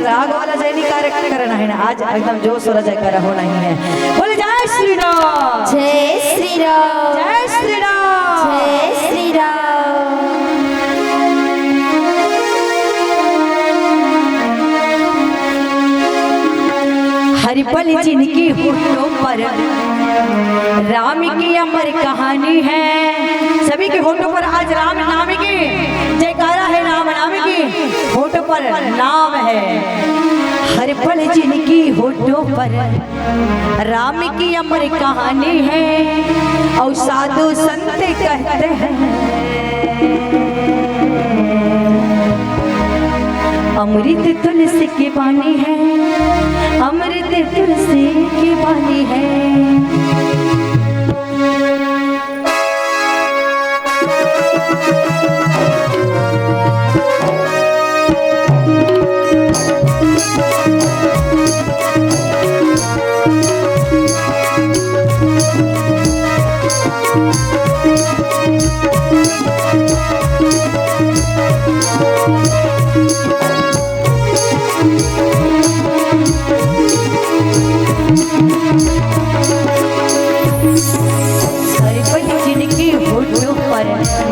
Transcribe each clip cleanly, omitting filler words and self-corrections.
राग वाला जय नहीं करना है ना, आज एकदम जोश वाला जयकारा होना ही है। बोले जय श्री राम, जय श्री राम, जय श्री राम, जय श्री राम। हर पल जिनकी होठों पर राम की अमर कहानी है। सभी के होठों पर आज राम नाम की जयकारा है, राम नाम की होठों पर नाम है। हर पल जिनकी होठों पर राम की अमर कहानी है, और साधु संत कहते हैं अमृत तुलसी की वाणी है, अमृत तुलसी की वाणी है।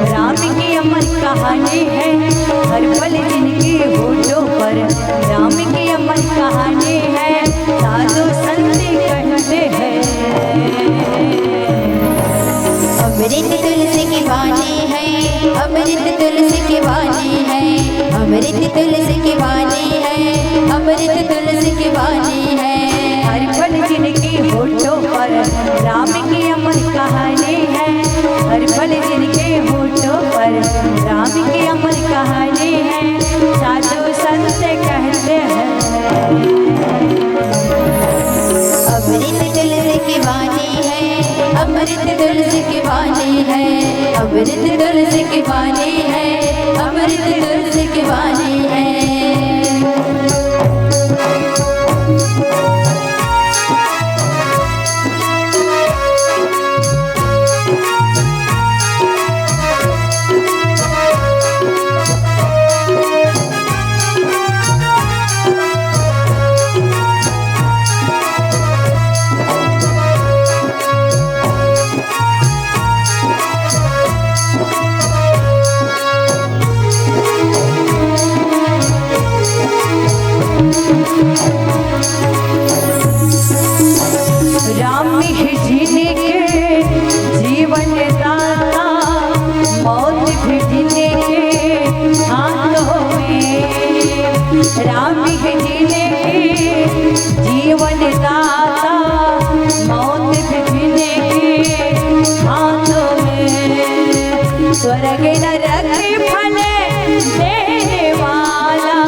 राम की अमर कहानी है, हर पल जिनकी होठों पर राम की अमर कहानी है। साधु संत कहते हैं अमृत तुलसी की वाणी है, अमृत तुलसी की वाणी है, अमृत तुलसी की वाणी है, अमृत तुलसी की वाणी है। हर पल जिनकी होठों पर राम की अमर कहानी है, हर पल जिनके होठों पर राम की अमर कहानी है। साधु संत कहते हैं अमृत तुलसी की वाणी है, अमृत तुलसी की वाणी है, अमृत तुलसी की वाणी है, अमृत तुलसी की वाणी है। राम ही जीने के जीवन दाता, मौत भी जीने के हाथों में। राम ही जीने के जीवन दाता, मौत भी जीने के हाथों में। स्वर्ग नरक फल देने वाला,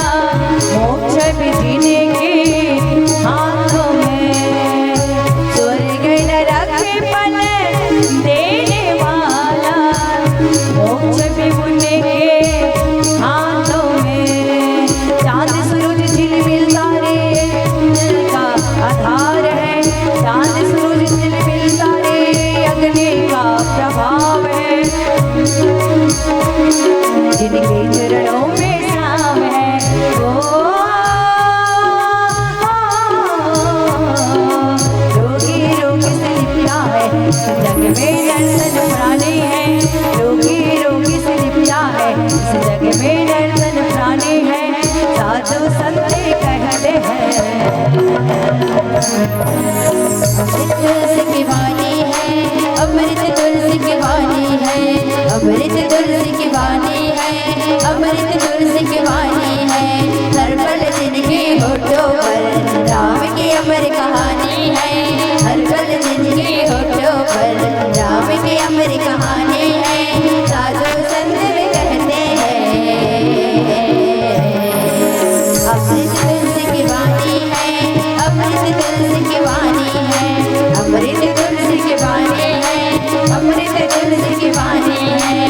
मोक्ष भी जीने के हाथों में। स्वर्ग नरक फल देने वाला, मोक्ष भी उन्हीं के हाथों में। चांद सूरज झिलमिल तारे का आधार है, चांद सूरज झिलमिल तारे अग्नि का प्रभाव है। जिनके चरणों में शाम है वो रोगी रोगी से लिपटा है, जग में दर्शन प्राणी है। रोगी रोगी से लिपटा है, जग में दर्शन प्राणी है। साधु संत कहते हैं अमृत तुलसी की वाणी है, अमृत तुलसी की वाणी है, अमृत तुलसी की वाणी है, अमृत तुलसी की वाणी है। हर पल जिनके होठों पर राम की अमर कहानी है, हर पल जिनके होठों पर राम की अमर कहानी है। साधु संत भी कहते हैं अमृत तुलसी की वाणी है, अमृत तुलसी की वाणी है, अमृत तुलसी की वाणी है, अमृत तुलसी की वाणी है।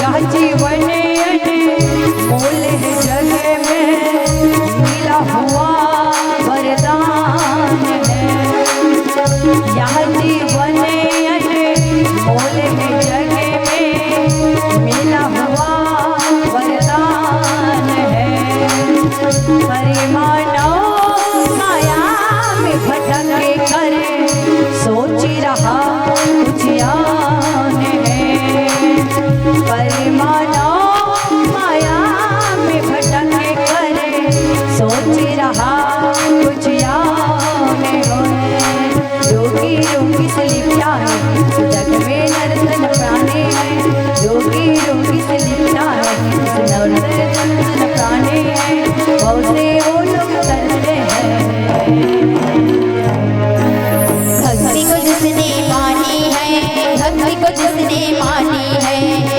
यह जीवन मोल है जग में मिला हुआ वरदान है। यह जीवन मोल है जग में मिला हुआ वरदान है। परिमाणों माया में भटक कर सोच रहा कुछ यान है। परिमाणों माया में भटक कर सोच रहा कुछ यान है। योगी योगी से लिखा है जग में नर्तन प्राणी है। योगी योगी से लिखा है नर्तन प्राणी है। बहुत से वो लोग करते हैं भक्ति को जिसने मानी है, भक्ति को जिसने मानी है,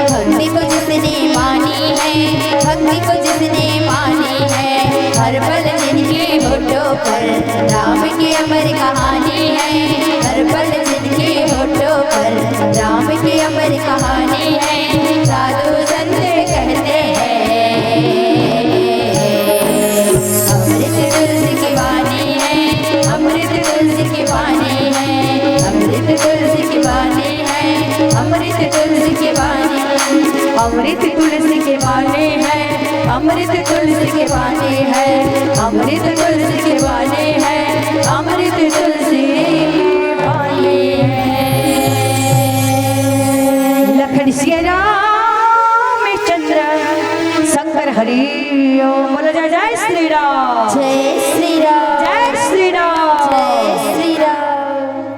भक्ति को जिसने मानी है, भक्ति को जिसने मानी है। हर पल जिनके होठों पर राम की अमर कहानी है। हर पल जिनके होठों पर राम की अमर कहानी है। साधु संत कहते हैं अमृत तुलसी की वाणी है, अमृत तुलसी की वाणी है, अमृत तुलसी की वाणी है, अमृत तुलसी की वाणी है। अमृत तुलसी के वाणी है, अमृत तुलसी के वाणी है, अमृत तुलसी के वाणी है, अमृत तुलसी के वाणी है। लखन सिया रामचंद्र शंकर हरि ओम। बोलो जय जय श्री राम। जय